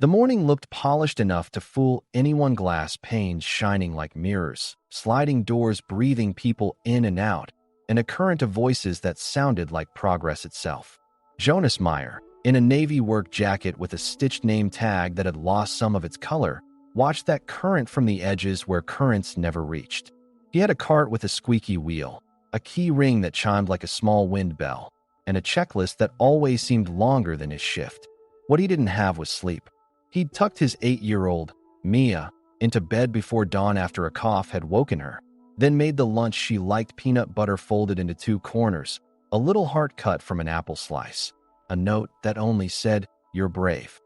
The morning looked polished enough to fool anyone, glass panes shining like mirrors, sliding doors breathing people in and out, and a current of voices that sounded like progress itself. Jonas Meyer, in a navy work jacket with a stitched name tag that had lost some of its color, watched that current from the edges where currents never reached. He had a cart with a squeaky wheel, a key ring that chimed like a small wind bell, and a checklist that always seemed longer than his shift. What he didn't have was sleep. He'd tucked his 8-year-old, Mia, into bed before dawn after a cough had woken her, then made the lunch she liked, peanut butter folded into 2 corners, a little heart cut from an apple slice, a note that only said, "You're brave."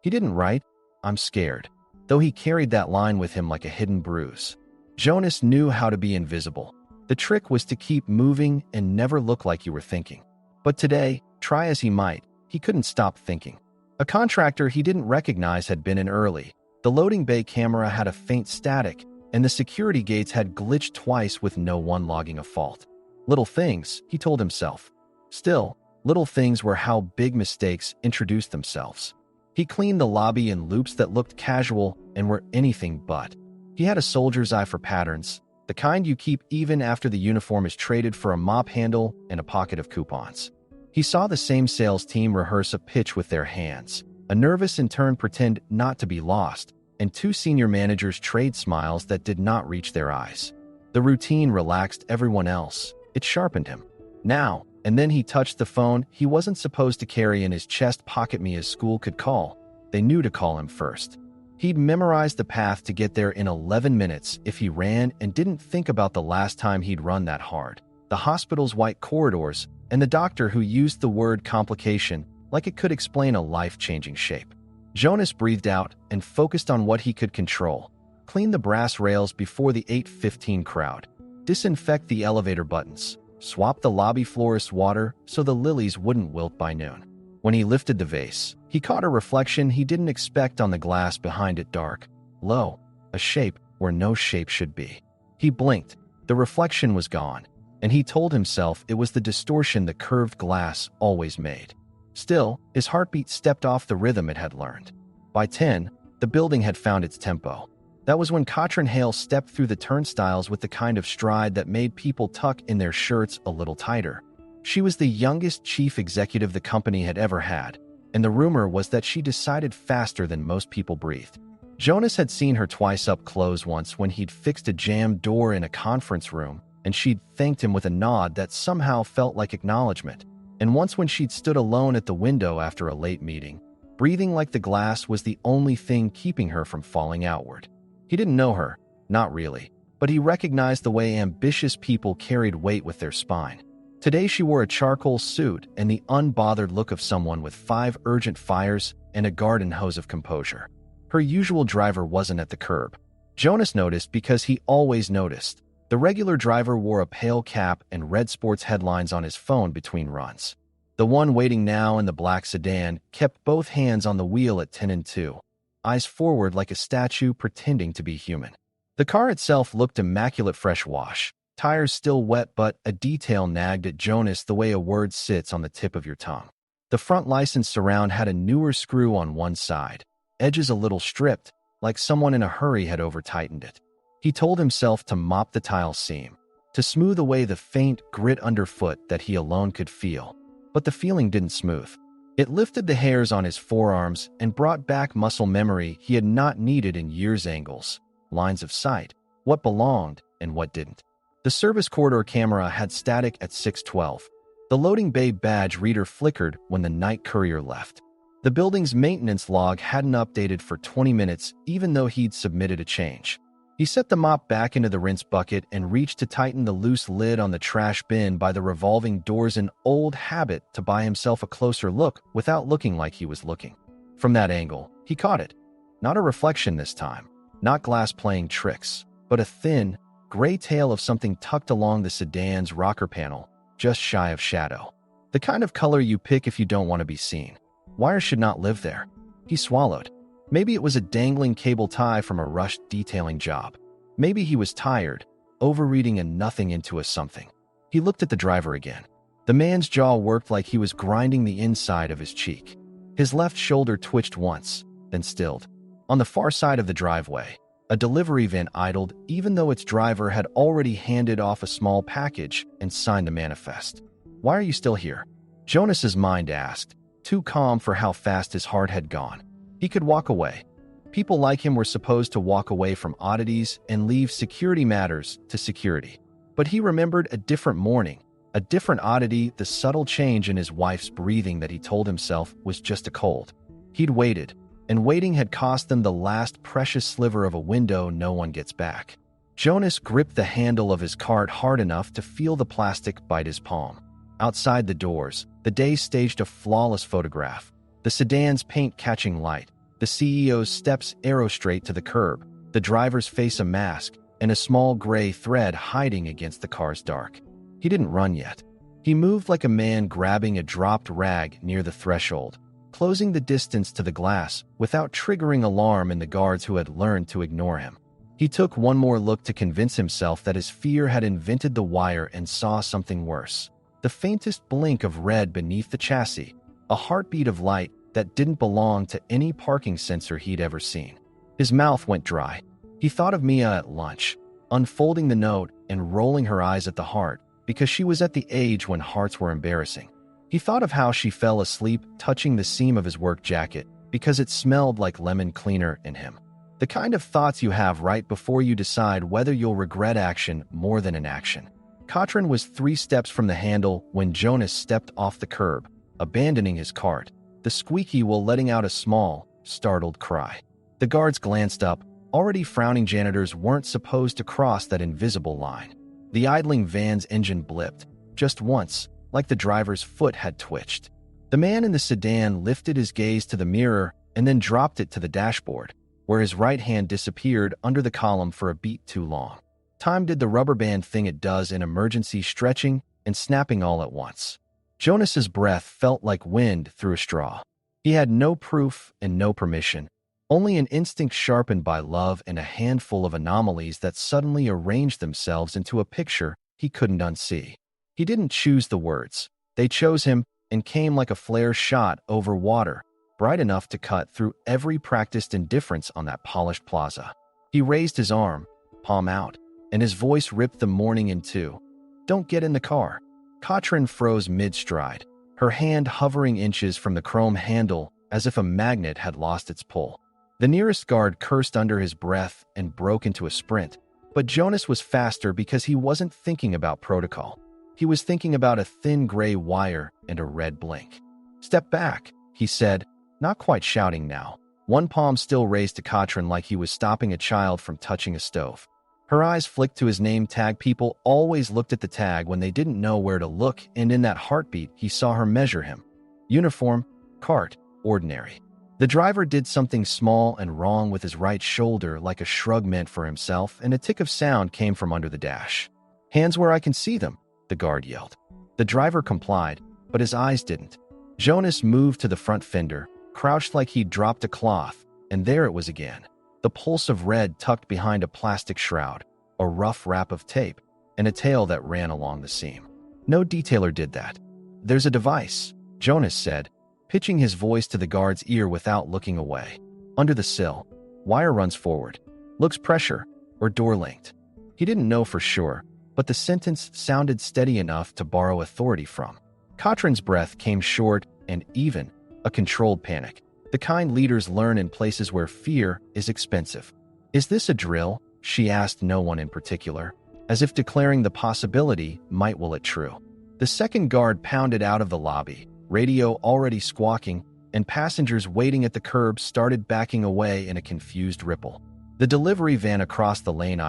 He didn't write, "I'm scared," though he carried that line with him like a hidden bruise. Jonas knew how to be invisible. The trick was to keep moving and never look like you were thinking. But today, try as he might, he couldn't stop thinking. A contractor he didn't recognize had been in early. The loading bay camera had a faint static, and the security gates had glitched twice with no one logging a fault. Little things, he told himself. Still, little things were how big mistakes introduced themselves. He cleaned the lobby in loops that looked casual and were anything but. He had a soldier's eye for patterns, the kind you keep even after the uniform is traded for a mop handle and a pocket of coupons. He saw the same sales team rehearse a pitch with their hands, a nervous intern pretend not to be lost, and 2 senior managers trade smiles that did not reach their eyes. The routine relaxed everyone else. It sharpened him. Now, and then he touched the phone he wasn't supposed to carry in his chest pocket. Mia's school could call. They knew to call him first. He'd memorized the path to get there in 11 minutes if he ran and didn't think about the last time he'd run that hard. The hospital's white corridors, and the doctor who used the word complication like it could explain a life-changing shape. Jonas breathed out and focused on what he could control. Clean the brass rails before the 8:15 crowd. Disinfect the elevator buttons. Swap the lobby florist's water so the lilies wouldn't wilt by noon. When he lifted the vase, he caught a reflection he didn't expect on the glass behind it, dark, low, a shape where no shape should be. He blinked. The reflection was gone, and he told himself it was the distortion the curved glass always made. Still, his heartbeat stepped off the rhythm it had learned. By 10, the building had found its tempo. That was when Katrin Hale stepped through the turnstiles with the kind of stride that made people tuck in their shirts a little tighter. She was the youngest chief executive the company had ever had, and the rumor was that she decided faster than most people breathed. Jonas had seen her twice up close, once when he'd fixed a jammed door in a conference room, and she'd thanked him with a nod that somehow felt like acknowledgement, and once when she'd stood alone at the window after a late meeting. Breathing like the glass was the only thing keeping her from falling outward. He didn't know her, not really, but he recognized the way ambitious people carried weight with their spine. Today she wore a charcoal suit and the unbothered look of someone with 5 urgent fires and a garden hose of composure. Her usual driver wasn't at the curb. Jonas noticed because he always noticed. The regular driver wore a pale cap and read sports headlines on his phone between runs. The one waiting now in the black sedan kept both hands on the wheel at 10 and 2, eyes forward like a statue pretending to be human. The car itself looked immaculate, fresh wash, tires still wet, but a detail nagged at Jonas the way a word sits on the tip of your tongue. The front license surround had a newer screw on one side, edges a little stripped, like someone in a hurry had over-tightened it. He told himself to mop the tile seam, to smooth away the faint grit underfoot that he alone could feel. But the feeling didn't smooth. It lifted the hairs on his forearms and brought back muscle memory he had not needed in years, angles, lines of sight, what belonged and what didn't. The service corridor camera had static at 6:12. The loading bay badge reader flickered when the night courier left. The building's maintenance log hadn't updated for 20 minutes, even though he'd submitted a change. He set the mop back into the rinse bucket and reached to tighten the loose lid on the trash bin by the revolving doors, an old habit to buy himself a closer look without looking like he was looking. From that angle, he caught it. Not a reflection this time, not glass playing tricks, but a thin, gray tail of something tucked along the sedan's rocker panel, just shy of shadow. The kind of color you pick if you don't want to be seen. Wires should not live there. He swallowed. Maybe it was a dangling cable tie from a rushed detailing job. Maybe he was tired, overreading a nothing into a something. He looked at the driver again. The man's jaw worked like he was grinding the inside of his cheek. His left shoulder twitched once, then stilled. On the far side of the driveway, a delivery van idled even though its driver had already handed off a small package and signed the manifest. "Why are you still here?" Jonas's mind asked, too calm for how fast his heart had gone. He could walk away. People like him were supposed to walk away from oddities and leave security matters to security. But he remembered a different morning, a different oddity, the subtle change in his wife's breathing that he told himself was just a cold. He'd waited, and waiting had cost them the last precious sliver of a window no one gets back. Jonas gripped the handle of his cart hard enough to feel the plastic bite his palm. Outside the doors, the day staged a flawless photograph. The sedan's paint catching light, the CEO's steps arrow straight to the curb, the driver's face a mask, and a small gray thread hiding against the car's dark. He didn't run yet. He moved like a man grabbing a dropped rag near the threshold, closing the distance to the glass without triggering alarm in the guards who had learned to ignore him. He took one more look to convince himself that his fear had invented the wire and saw something worse. The faintest blink of red beneath the chassis, a heartbeat of light that didn't belong to any parking sensor he'd ever seen. His mouth went dry. He thought of Mia at lunch, unfolding the note and rolling her eyes at the heart, because she was at the age when hearts were embarrassing. He thought of how she fell asleep touching the seam of his work jacket because it smelled like lemon cleaner in him. The kind of thoughts you have right before you decide whether you'll regret action more than inaction. Katrin was 3 steps from the handle when Jonas stepped off the curb, abandoning his cart, the squeaky while letting out a small, startled cry. The guards glanced up. Already frowning janitors weren't supposed to cross that invisible line. The idling van's engine blipped, just once, like the driver's foot had twitched. The man in the sedan lifted his gaze to the mirror and then dropped it to the dashboard, where his right hand disappeared under the column for a beat too long. Time did the rubber band thing it does in emergency, stretching and snapping all at once. Jonas's breath felt like wind through a straw. He had no proof and no permission, only an instinct sharpened by love and a handful of anomalies that suddenly arranged themselves into a picture he couldn't unsee. He didn't choose the words. They chose him and came like a flare shot over water, bright enough to cut through every practiced indifference on that polished plaza. He raised his arm, palm out, and his voice ripped the morning in two. "Don't get in the car." Katrin froze mid-stride, her hand hovering inches from the chrome handle as if a magnet had lost its pull. The nearest guard cursed under his breath and broke into a sprint, but Jonas was faster because he wasn't thinking about protocol. He was thinking about a thin gray wire and a red blink. "Step back," he said, not quite shouting now, one palm still raised to Katrin like he was stopping a child from touching a stove. Her eyes flicked to his name tag. People always looked at the tag when they didn't know where to look, and in that heartbeat he saw her measure him. Uniform, cart, ordinary. The driver did something small and wrong with his right shoulder, like a shrug meant for himself, and a tick of sound came from under the dash. "Hands where I can see them," the guard yelled. The driver complied, but his eyes didn't. Jonas moved to the front fender, crouched like he'd dropped a cloth, and there it was again. The pulse of red tucked behind a plastic shroud, a rough wrap of tape, and a tail that ran along the seam. No detailer did that. "There's a device," Jonas said, pitching his voice to the guard's ear without looking away. "Under the sill. Wire runs forward. Looks pressure, or door linked." He didn't know for sure, but the sentence sounded steady enough to borrow authority from. Katrin's breath came short and even, a controlled panic. The kind leaders learn in places where fear is expensive. "Is this a drill?" she asked no one in particular, as if declaring the possibility might will it true. The second guard pounded out of the lobby, radio already squawking, and passengers waiting at the curb started backing away in a confused ripple. The delivery van across the lane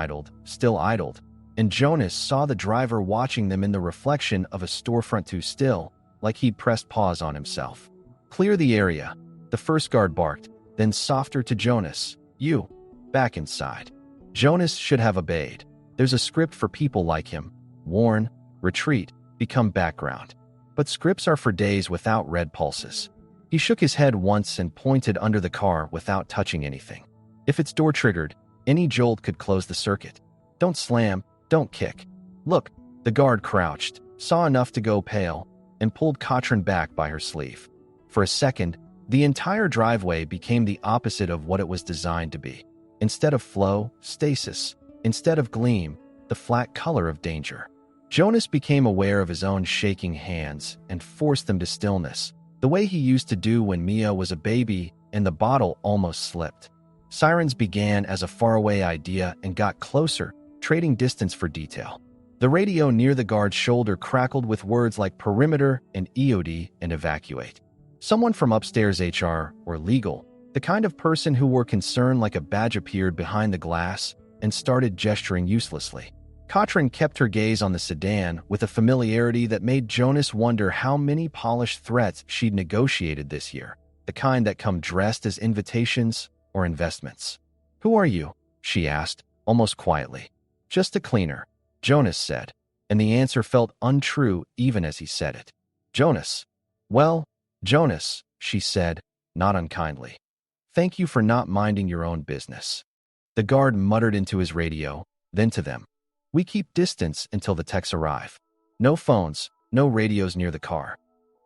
still idled, and Jonas saw the driver watching them in the reflection of a storefront too still, like he'd pressed pause on himself. "Clear the area," the first guard barked, then softer to Jonas, "You, back inside." Jonas should have obeyed. There's a script for people like him: warn, retreat, become background. But scripts are for days without red pulses. He shook his head once and pointed under the car without touching anything. If it's door triggered, any jolt could close the circuit. "Don't slam, don't kick." "Look," the guard crouched, saw enough to go pale, and pulled Katrin back by her sleeve. For a second, The entire driveway became the opposite of what it was designed to be. Instead of flow, stasis. Instead of gleam, the flat color of danger. Jonas became aware of his own shaking hands and forced them to stillness, the way he used to do when Mia was a baby and the bottle almost slipped. Sirens began as a faraway idea and got closer, trading distance for detail. The radio near the guard's shoulder crackled with words like perimeter and EOD and evacuate. Someone from upstairs HR or legal, the kind of person who wore concern like a badge, appeared behind the glass and started gesturing uselessly. Katrin kept her gaze on the sedan with a familiarity that made Jonas wonder how many polished threats she'd negotiated this year, the kind that come dressed as invitations or investments. "Who are you?" she asked, almost quietly. "Just a cleaner," Jonas said, and the answer felt untrue even as he said it. "Jonas." "Well, Jonas," she said, not unkindly. "Thank you for not minding your own business." The guard muttered into his radio, then to them. "We keep distance until the techs arrive. No phones, no radios near the car."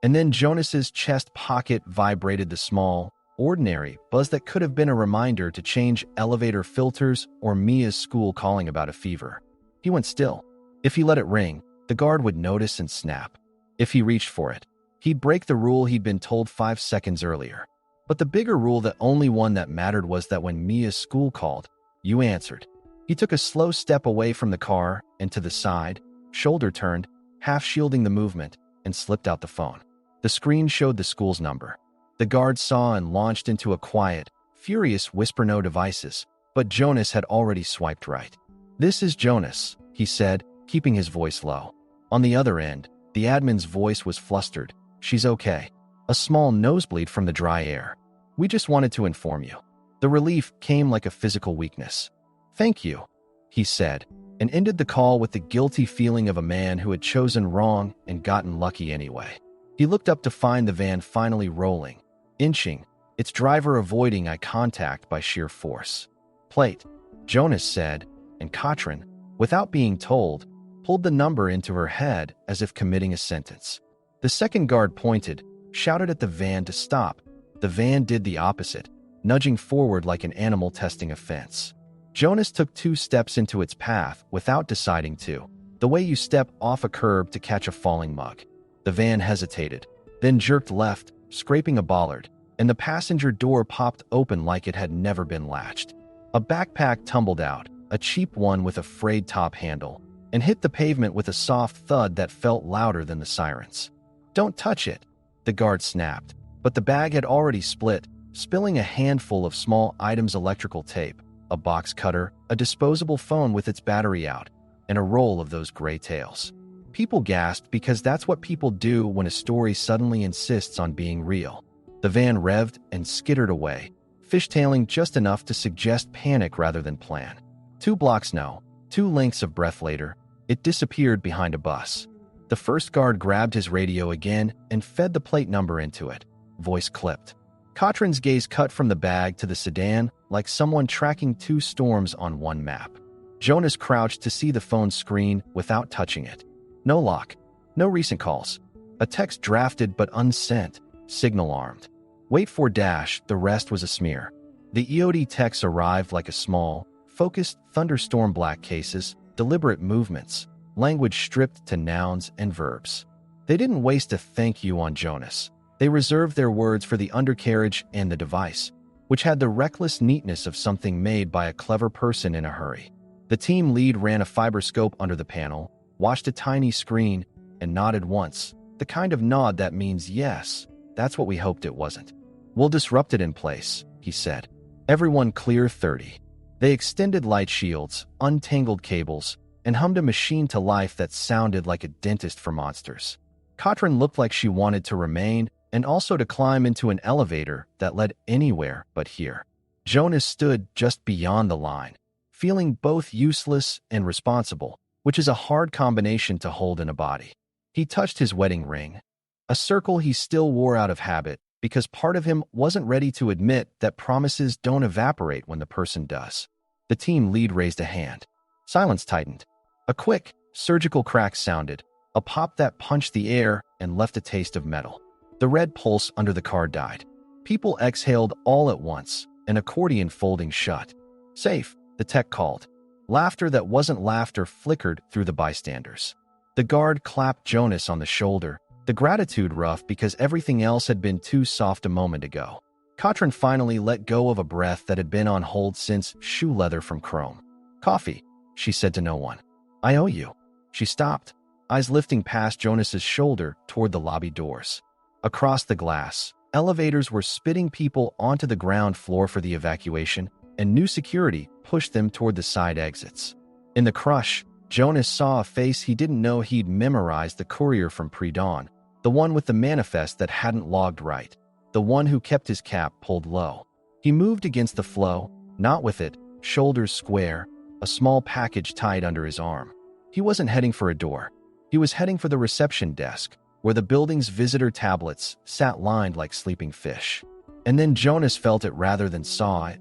And then Jonas's chest pocket vibrated the small, ordinary buzz that could have been a reminder to change elevator filters or Mia's school calling about a fever. He went still. If he let it ring, the guard would notice and snap. If he reached for it, he'd break the rule he'd been told 5 seconds earlier. But the bigger rule, the only one that mattered, was that when Mia's school called, you answered. He took a slow step away from the car and to the side, shoulder turned, half shielding the movement, and slipped out the phone. The screen showed the school's number. The guard saw and launched into a quiet, furious whisper, "No devices," but Jonas had already swiped right. "This is Jonas," he said, keeping his voice low. On the other end, the admin's voice was flustered. "She's okay. A small nosebleed from the dry air. We just wanted to inform you." The relief came like a physical weakness. "Thank you," he said, and ended the call with the guilty feeling of a man who had chosen wrong and gotten lucky anyway. He looked up to find the van finally rolling, inching, its driver avoiding eye contact by sheer force. "Plate," Jonas said, and Katrin, without being told, pulled the number into her head as if committing a sentence. The second guard pointed, shouted at the van to stop. The van did the opposite, nudging forward like an animal testing a fence. Jonas took 2 steps into its path without deciding to, the way you step off a curb to catch a falling mug. The van hesitated, then jerked left, scraping a bollard, and the passenger door popped open like it had never been latched. A backpack tumbled out, a cheap one with a frayed top handle, and hit the pavement with a soft thud that felt louder than the sirens. "Don't touch it," the guard snapped, but the bag had already split, spilling a handful of small items: electrical tape, a box cutter, a disposable phone with its battery out, and a roll of those gray tails. People gasped because that's what people do when a story suddenly insists on being real. The van revved and skittered away, fishtailing just enough to suggest panic rather than plan. 2 blocks no, 2 lengths of breath later, it disappeared behind a bus. The first guard grabbed his radio again and fed the plate number into it. Voice clipped. Katrin's gaze cut from the bag to the sedan like someone tracking 2 storms on one map. Jonas crouched to see the phone screen without touching it. No lock. No recent calls. A text drafted but unsent. Signal armed. Wait for dash, the rest was a smear. The EOD text arrived like a small, focused thunderstorm: black cases, deliberate movements, language stripped to nouns and verbs. They didn't waste a thank you on Jonas. They reserved their words for the undercarriage and the device, which had the reckless neatness of something made by a clever person in a hurry. The team lead ran a fiberscope under the panel, watched a tiny screen, and nodded once, the kind of nod that means yes, that's what we hoped it wasn't. "We'll disrupt it in place," he said. "Everyone clear 30. They extended light shields, untangled cables, and hummed a machine to life that sounded like a dentist for monsters. Katrin looked like she wanted to remain and also to climb into an elevator that led anywhere but here. Jonas stood just beyond the line, feeling both useless and responsible, which is a hard combination to hold in a body. He touched his wedding ring, a circle he still wore out of habit because part of him wasn't ready to admit that promises don't evaporate when the person does. The team lead raised a hand. Silence tightened. A quick, surgical crack sounded, a pop that punched the air and left a taste of metal. The red pulse under the car died. People exhaled all at once, an accordion folding shut. Safe, the tech called. Laughter that wasn't laughter flickered through the bystanders. The guard clapped Jonas on the shoulder, the gratitude rough because everything else had been too soft a moment ago. Katrin finally let go of a breath that had been on hold since shoe leather from chrome. Coffee, she said to no one. I owe you. She stopped, eyes lifting past Jonas's shoulder toward the lobby doors. Across the glass, elevators were spitting people onto the ground floor for the evacuation, and new security pushed them toward the side exits. In the crush, Jonas saw a face he didn't know he'd memorized, the courier from pre-dawn, the one with the manifest that hadn't logged right, the one who kept his cap pulled low. He moved against the flow, not with it, shoulders square, a small package tied under his arm. He wasn't heading for a door. He was heading for the reception desk, where the building's visitor tablets sat lined like sleeping fish. And then Jonas felt it rather than saw it.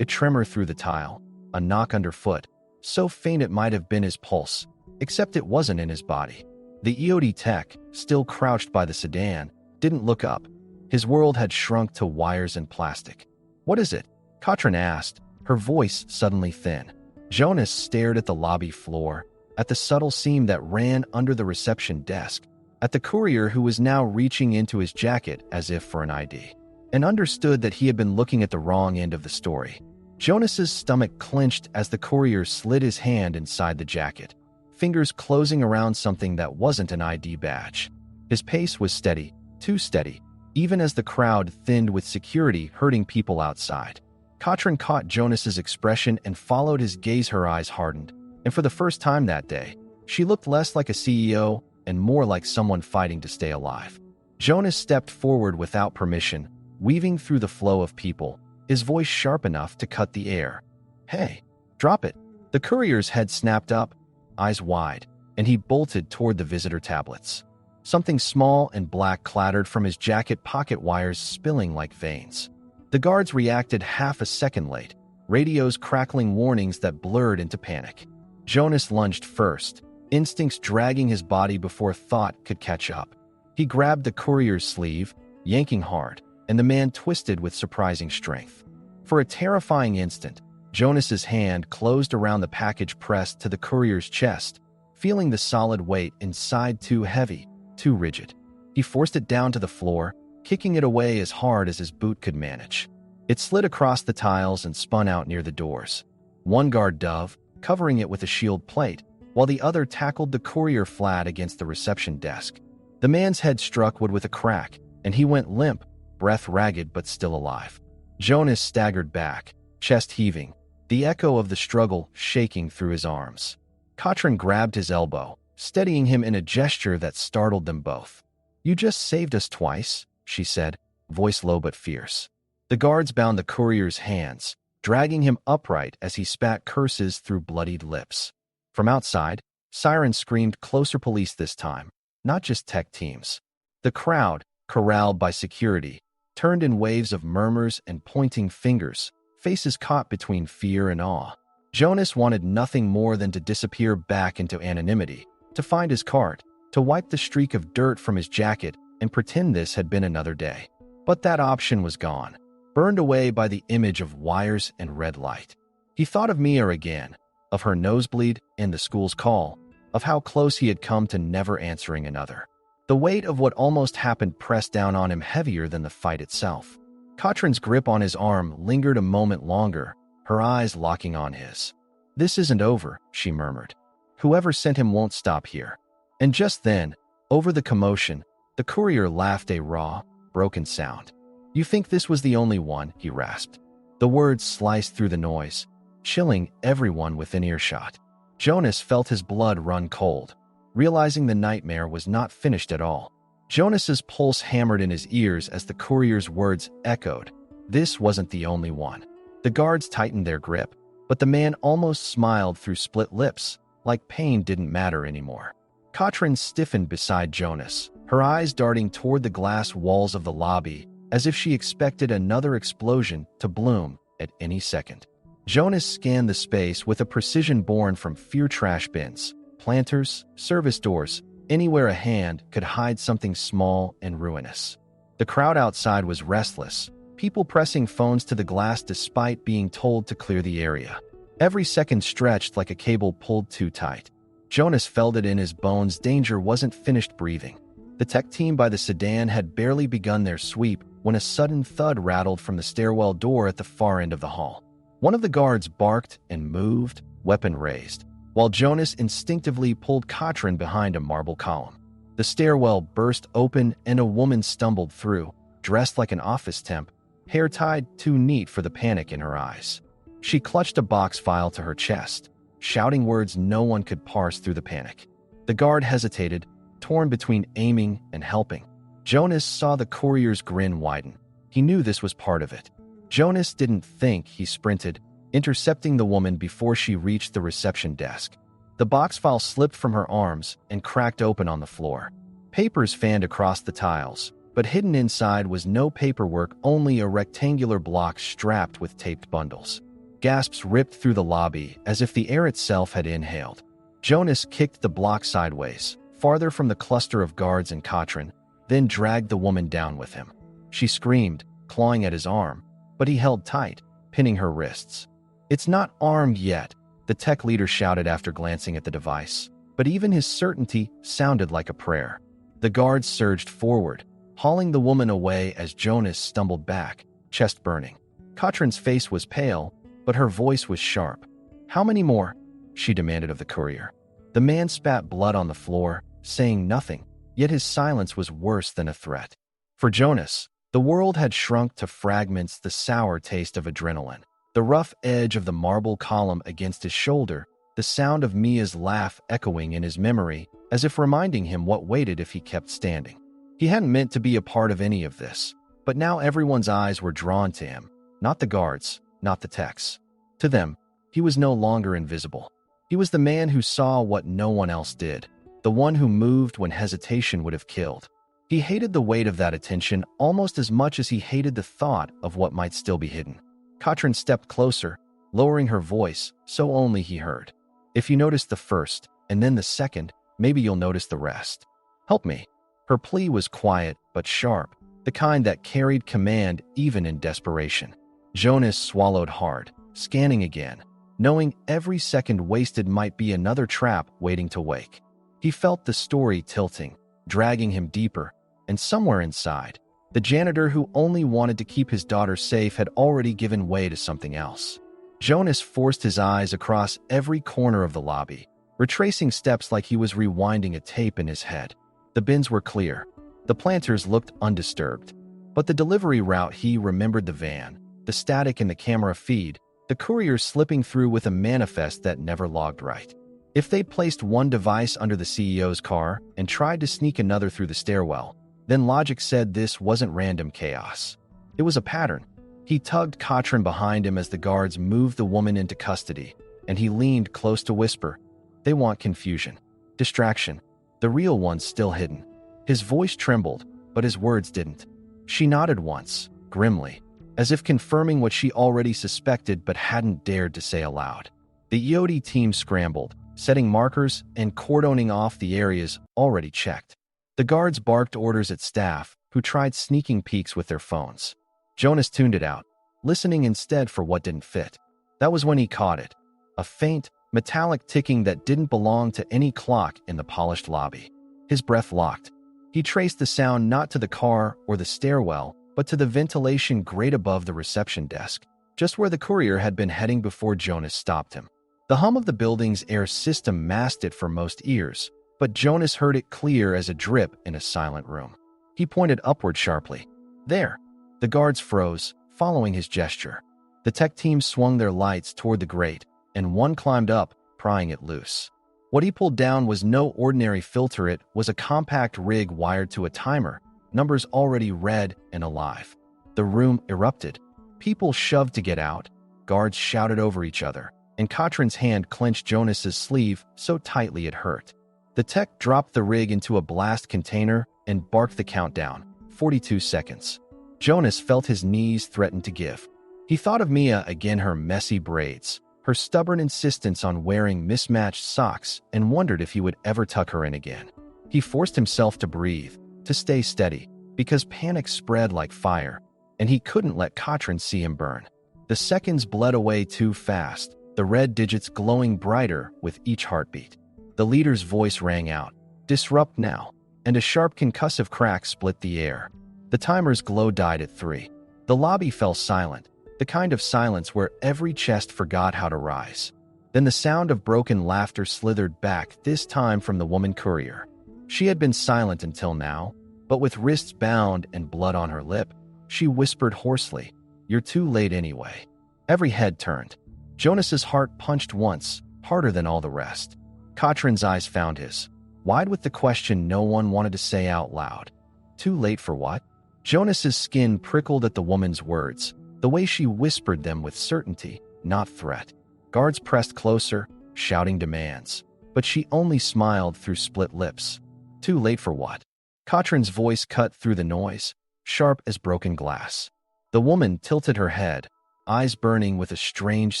A tremor through the tile, a knock underfoot, so faint it might have been his pulse, except it wasn't in his body. The EOD tech, still crouched by the sedan, didn't look up. His world had shrunk to wires and plastic. What is it? Katrin asked, her voice suddenly thin. Jonas stared at the lobby floor, at the subtle seam that ran under the reception desk, at the courier who was now reaching into his jacket as if for an ID, and understood that he had been looking at the wrong end of the story. Jonas's stomach clenched as the courier slid his hand inside the jacket, fingers closing around something that wasn't an ID badge. His pace was steady, too steady, even as the crowd thinned with security herding people outside. Katrin caught Jonas's expression and followed his gaze. Her eyes hardened, and for the first time that day, she looked less like a CEO and more like someone fighting to stay alive. Jonas stepped forward without permission, weaving through the flow of people, his voice sharp enough to cut the air. Hey, drop it. The courier's head snapped up, eyes wide, and he bolted toward the visitor tablets. Something small and black clattered from his jacket pocket, wires spilling like veins. The guards reacted half a second late, radios crackling warnings that blurred into panic. Jonas lunged first, instincts dragging his body before thought could catch up. He grabbed the courier's sleeve, yanking hard, and the man twisted with surprising strength. For a terrifying instant, Jonas's hand closed around the package pressed to the courier's chest, feeling the solid weight inside too heavy, too rigid. He forced it down to the floor, kicking it away as hard as his boot could manage. It slid across the tiles and spun out near the doors. One guard dove, covering it with a shield plate, while the other tackled the courier flat against the reception desk. The man's head struck wood with a crack, and he went limp, breath ragged but still alive. Jonas staggered back, chest heaving, the echo of the struggle shaking through his arms. Katrin grabbed his elbow, steadying him in a gesture that startled them both. You just saved us twice, she said, voice low but fierce. The guards bound the courier's hands, dragging him upright as he spat curses through bloodied lips. From outside, sirens screamed closer, police this time, not just tech teams. The crowd, corralled by security, turned in waves of murmurs and pointing fingers, faces caught between fear and awe. Jonas wanted nothing more than to disappear back into anonymity, to find his cart, to wipe the streak of dirt from his jacket and pretend this had been another day. But that option was gone, burned away by the image of wires and red light. He thought of Mia again, of her nosebleed and the school's call, of how close he had come to never answering another. The weight of what almost happened pressed down on him heavier than the fight itself. Katrin's grip on his arm lingered a moment longer, her eyes locking on his. This isn't over, she murmured. Whoever sent him won't stop here. And just then, over the commotion, the courier laughed a raw, broken sound. You think this was the only one, he rasped. The words sliced through the noise, chilling everyone within earshot. Jonas felt his blood run cold, realizing the nightmare was not finished at all. Jonas's pulse hammered in his ears as the courier's words echoed. This wasn't the only one. The guards tightened their grip, but the man almost smiled through split lips, like pain didn't matter anymore. Katrin stiffened beside Jonas, her eyes darting toward the glass walls of the lobby, as if she expected another explosion to bloom at any second. Jonas scanned the space with a precision born from fear. Trash bins, planters, service doors, anywhere a hand could hide something small and ruinous. The crowd outside was restless, people pressing phones to the glass despite being told to clear the area. Every second stretched like a cable pulled too tight. Jonas felt it in his bones danger wasn't finished breathing. The tech team by the sedan had barely begun their sweep when a sudden thud rattled from the stairwell door at the far end of the hall. One of the guards barked and moved, weapon raised, while Jonas instinctively pulled Katrin behind a marble column. The stairwell burst open and a woman stumbled through, dressed like an office temp, hair tied too neat for the panic in her eyes. She clutched a box file to her chest, shouting words no one could parse through the panic. The guard hesitated, torn between aiming and helping. Jonas saw the courier's grin widen. He knew this was part of it. Jonas didn't think. He sprinted, intercepting the woman before she reached the reception desk. The box file slipped from her arms and cracked open on the floor. Papers fanned across the tiles, but hidden inside was no paperwork, only a rectangular block strapped with taped bundles. Gasps ripped through the lobby as if the air itself had inhaled. Jonas kicked the block sideways, farther from the cluster of guards and Katrin, then dragged the woman down with him. She screamed, clawing at his arm, but he held tight, pinning her wrists. "It's not armed yet," the tech leader shouted after glancing at the device, but even his certainty sounded like a prayer. The guards surged forward, hauling the woman away as Jonas stumbled back, chest burning. Katrin's face was pale, but her voice was sharp. "How many more?" she demanded of the courier. The man spat blood on the floor, saying nothing, yet his silence was worse than a threat. For Jonas, the world had shrunk to fragments, the sour taste of adrenaline, the rough edge of the marble column against his shoulder, the sound of Mia's laugh echoing in his memory, as if reminding him what waited if he kept standing. He hadn't meant to be a part of any of this, but now everyone's eyes were drawn to him, not the guards, not the techs. To them, he was no longer invisible. He was the man who saw what no one else did, the one who moved when hesitation would have killed. He hated the weight of that attention almost as much as he hated the thought of what might still be hidden. Katrin stepped closer, lowering her voice so only he heard. "If you notice the first, and then the second, maybe you'll notice the rest. Help me." Her plea was quiet but sharp, the kind that carried command even in desperation. Jonas swallowed hard, scanning again, knowing every second wasted might be another trap waiting to wake. He felt the story tilting, dragging him deeper, and somewhere inside, the janitor who only wanted to keep his daughter safe had already given way to something else. Jonas forced his eyes across every corner of the lobby, retracing steps like he was rewinding a tape in his head. The bins were clear. The planters looked undisturbed. But the delivery route, he remembered the van, the static in the camera feed, the courier slipping through with a manifest that never logged right. If they'd placed one device under the CEO's car and tried to sneak another through the stairwell, then logic said this wasn't random chaos. It was a pattern. He tugged Katrin behind him as the guards moved the woman into custody, and he leaned close to whisper, "They want confusion, distraction, the real one's still hidden." His voice trembled, but his words didn't. She nodded once, grimly, as if confirming what she already suspected but hadn't dared to say aloud. The EOD team scrambled, setting markers and cordoning off the areas already checked. The guards barked orders at staff, who tried sneaking peeks with their phones. Jonas tuned it out, listening instead for what didn't fit. That was when he caught it, a faint, metallic ticking that didn't belong to any clock in the polished lobby. His breath locked. He traced the sound not to the car or the stairwell, but to the ventilation grate above the reception desk, just where the courier had been heading before Jonas stopped him. The hum of the building's air system masked it for most ears, but Jonas heard it clear as a drip in a silent room. He pointed upward sharply. "There." The guards froze, following his gesture. The tech team swung their lights toward the grate, and one climbed up, prying it loose. What he pulled down was no ordinary filter. It was a compact rig wired to a timer, numbers already red and alive. The room erupted. People shoved to get out. Guards shouted over each other, and Katrin's hand clenched Jonas's sleeve so tightly it hurt. The tech dropped the rig into a blast container and barked the countdown, 42 seconds. Jonas felt his knees threaten to give. He thought of Mia again, her messy braids, her stubborn insistence on wearing mismatched socks, and wondered if he would ever tuck her in again. He forced himself to breathe, to stay steady. because panic spread like fire, and he couldn't let Katrin see him burn. The seconds bled away too fast, the red digits glowing brighter with each heartbeat. The leader's voice rang out, "Disrupt now," and a sharp concussive crack split the air. The timer's glow died at 3. The lobby fell silent, the kind of silence where every chest forgot how to rise. Then the sound of broken laughter slithered back, this time from the woman courier. She had been silent until now, but with wrists bound and blood on her lip, she whispered hoarsely, "You're too late anyway." Every head turned. Jonas's heart punched once, harder than all the rest. Katrin's eyes found his, wide with the question no one wanted to say out loud. Too late for what? Jonas's skin prickled at the woman's words, the way she whispered them with certainty, not threat. Guards pressed closer, shouting demands, but she only smiled through split lips. Too late for what? Katrin's voice cut through the noise, sharp as broken glass. The woman tilted her head, eyes burning with a strange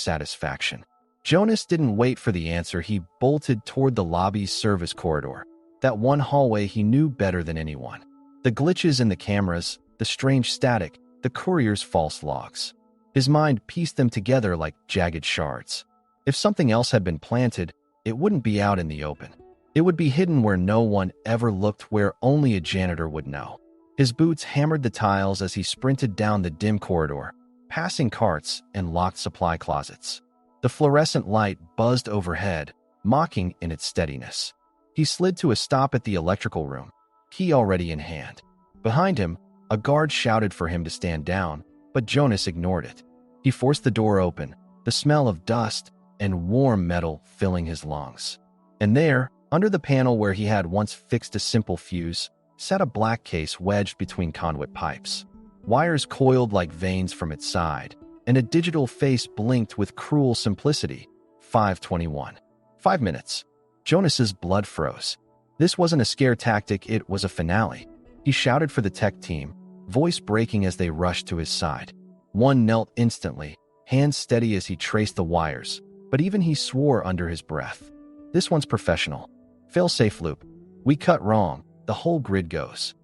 satisfaction. Jonas didn't wait for the answer. He bolted toward the lobby's service corridor, that one hallway he knew better than anyone. The glitches in the cameras, the strange static, the courier's false logs. His mind pieced them together like jagged shards. If something else had been planted, it wouldn't be out in the open. It would be hidden where no one ever looked, where only a janitor would know. His boots hammered the tiles as he sprinted down the dim corridor, passing carts and locked supply closets. The fluorescent light buzzed overhead, mocking in its steadiness. He slid to a stop at the electrical room, key already in hand. Behind him, a guard shouted for him to stand down, but Jonas ignored it. He forced the door open, the smell of dust and warm metal filling his lungs. And there, under the panel where he had once fixed a simple fuse, sat a black case wedged between conduit pipes. Wires coiled like veins from its side, and a digital face blinked with cruel simplicity. 5:21. 5 minutes. Jonas's blood froze. This wasn't a scare tactic, it was a finale. He shouted for the tech team, voice breaking as they rushed to his side. One knelt instantly, hands steady as he traced the wires, but even he swore under his breath. This one's professional. Fail-safe loop. We cut wrong, the whole grid goes.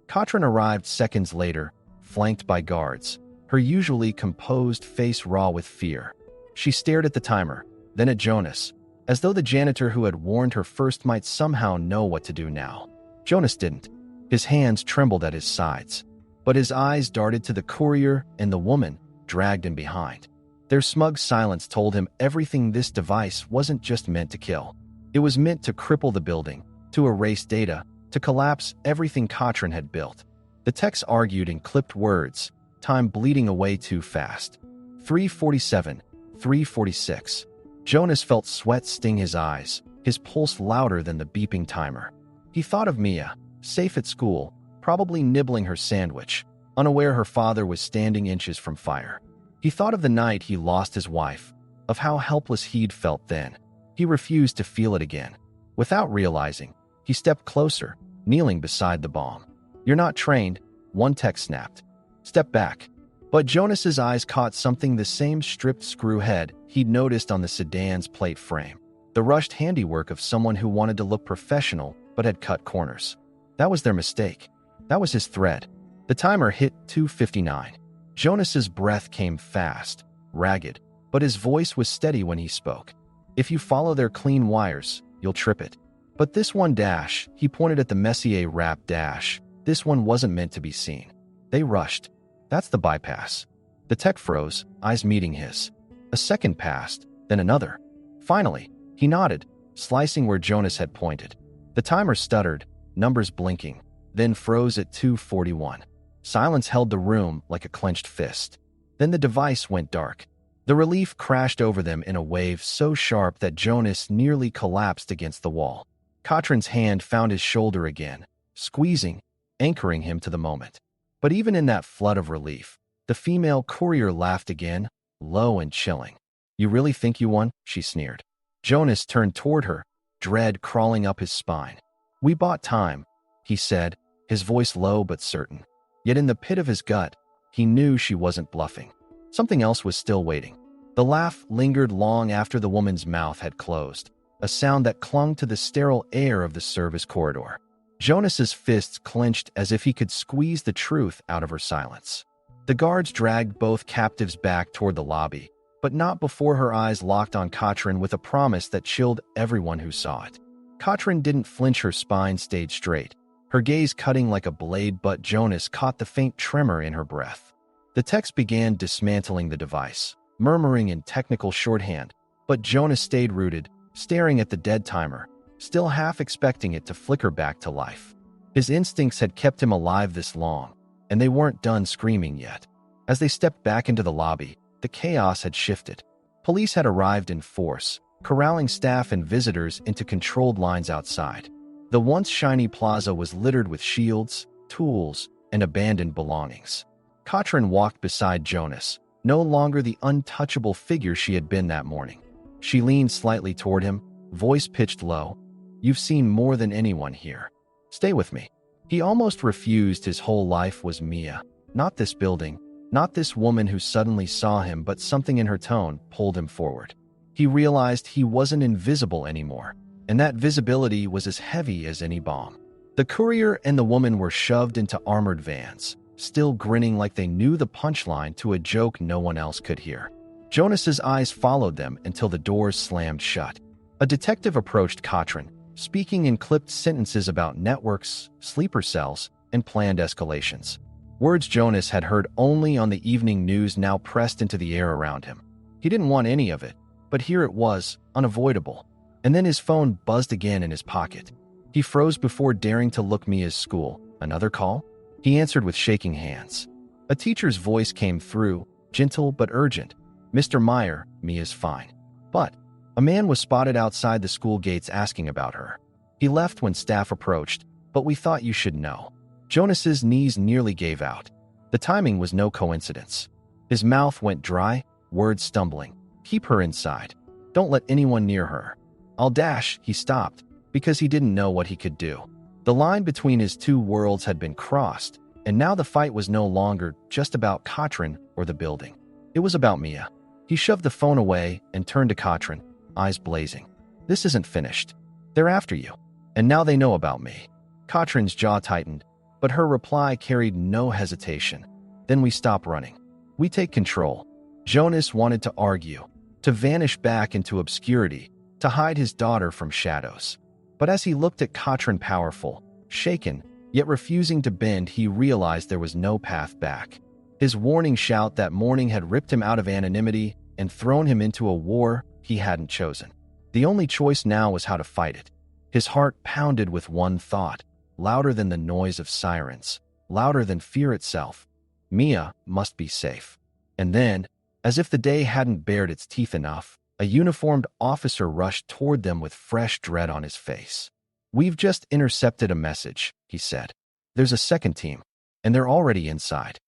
Katrin arrived seconds later, flanked by guards, her usually composed face raw with fear. She stared at the timer, then at Jonas, as though the janitor who had warned her first might somehow know what to do now. Jonas didn't. His hands trembled at his sides, but his eyes darted to the courier and the woman, dragged in behind. Their smug silence told him everything. This device wasn't just meant to kill. It was meant to cripple the building, to erase data, to collapse everything Katrin had built. The techs argued in clipped words, time bleeding away too fast. 3:47, 3:46. Jonas felt sweat sting his eyes, his pulse louder than the beeping timer. He thought of Mia, safe at school, probably nibbling her sandwich, unaware her father was standing inches from fire. He thought of the night he lost his wife, of how helpless he'd felt then. He refused to feel it again. Without realizing, he stepped closer, kneeling beside the bomb. "You're not trained," one tech snapped. "Step back." But Jonas's eyes caught something, the same stripped screw head he'd noticed on the sedan's plate frame. The rushed handiwork of someone who wanted to look professional but had cut corners. That was their mistake. That was his thread. The timer hit 2:59. Jonas's breath came fast, ragged, but his voice was steady when he spoke. "If you follow their clean wires, you'll trip it. But this one dash," he pointed at the Messier wrap dash, "this one wasn't meant to be seen. They rushed. That's the bypass." The tech froze, eyes meeting his. A second passed, then another. Finally, he nodded, slicing where Jonas had pointed. The timer stuttered, numbers blinking, then froze at 2:41. Silence held the room like a clenched fist. Then the device went dark. The relief crashed over them in a wave so sharp that Jonas nearly collapsed against the wall. Katrin's hand found his shoulder again, squeezing, anchoring him to the moment. But even in that flood of relief, the female courier laughed again, low and chilling. "You really think you won?" she sneered. Jonas turned toward her, dread crawling up his spine. "We bought time," he said, his voice low but certain. Yet in the pit of his gut, he knew she wasn't bluffing. Something else was still waiting. The laugh lingered long after the woman's mouth had closed, a sound that clung to the sterile air of the service corridor. Jonas's fists clenched as if he could squeeze the truth out of her silence. The guards dragged both captives back toward the lobby, but not before her eyes locked on Katrin with a promise that chilled everyone who saw it. Katrin didn't flinch, her spine stayed straight, her gaze cutting like a blade, but Jonas caught the faint tremor in her breath. The techs began dismantling the device, murmuring in technical shorthand, but Jonas stayed rooted, staring at the dead timer, still half expecting it to flicker back to life. His instincts had kept him alive this long, and they weren't done screaming yet. As they stepped back into the lobby, the chaos had shifted. Police had arrived in force, corralling staff and visitors into controlled lines outside. The once shiny plaza was littered with shields, tools, and abandoned belongings. Katrin walked beside Jonas, no longer the untouchable figure she had been that morning. She leaned slightly toward him, voice pitched low. "You've seen more than anyone here. Stay with me." He almost refused. His whole life was Mia, not this building, not this woman who suddenly saw him, but something in her tone pulled him forward. He realized he wasn't invisible anymore, and that visibility was as heavy as any bomb. The courier and the woman were shoved into armored vans, still grinning like they knew the punchline to a joke no one else could hear. Jonas's eyes followed them until the doors slammed shut. A detective approached Katrin, speaking in clipped sentences about networks, sleeper cells, and planned escalations. Words Jonas had heard only on the evening news now pressed into the air around him. He didn't want any of it, but here it was, unavoidable. And then his phone buzzed again in his pocket. He froze before daring to look. Mia's school. Another call? He answered with shaking hands. A teacher's voice came through, gentle but urgent. "Mr. Meyer, Mia's fine." But a man was spotted outside the school gates asking about her. He left when staff approached, "But we thought you should know." Jonas's knees nearly gave out. The timing was no coincidence. His mouth went dry, words stumbling. "Keep her inside. Don't let anyone near her." "I'll dash." He stopped, because he didn't know what he could do. The line between his two worlds had been crossed, and now the fight was no longer just about Katrin or the building. It was about Mia. He shoved the phone away and turned to Katrin, eyes blazing. "This isn't finished. They're after you. And now they know about me." Katrin's jaw tightened, but her reply carried no hesitation. "Then we stop running. We take control." Jonas wanted to argue, to vanish back into obscurity, to hide his daughter from shadows. But as he looked at Katrin, powerful, shaken, yet refusing to bend, he realized there was no path back. His warning shout that morning had ripped him out of anonymity and thrown him into a war he hadn't chosen. The only choice now was how to fight it. His heart pounded with one thought, louder than the noise of sirens, louder than fear itself. Mia must be safe. And then, as if the day hadn't bared its teeth enough, a uniformed officer rushed toward them with fresh dread on his face. "We've just intercepted a message," he said. "There's a second team, and they're already inside."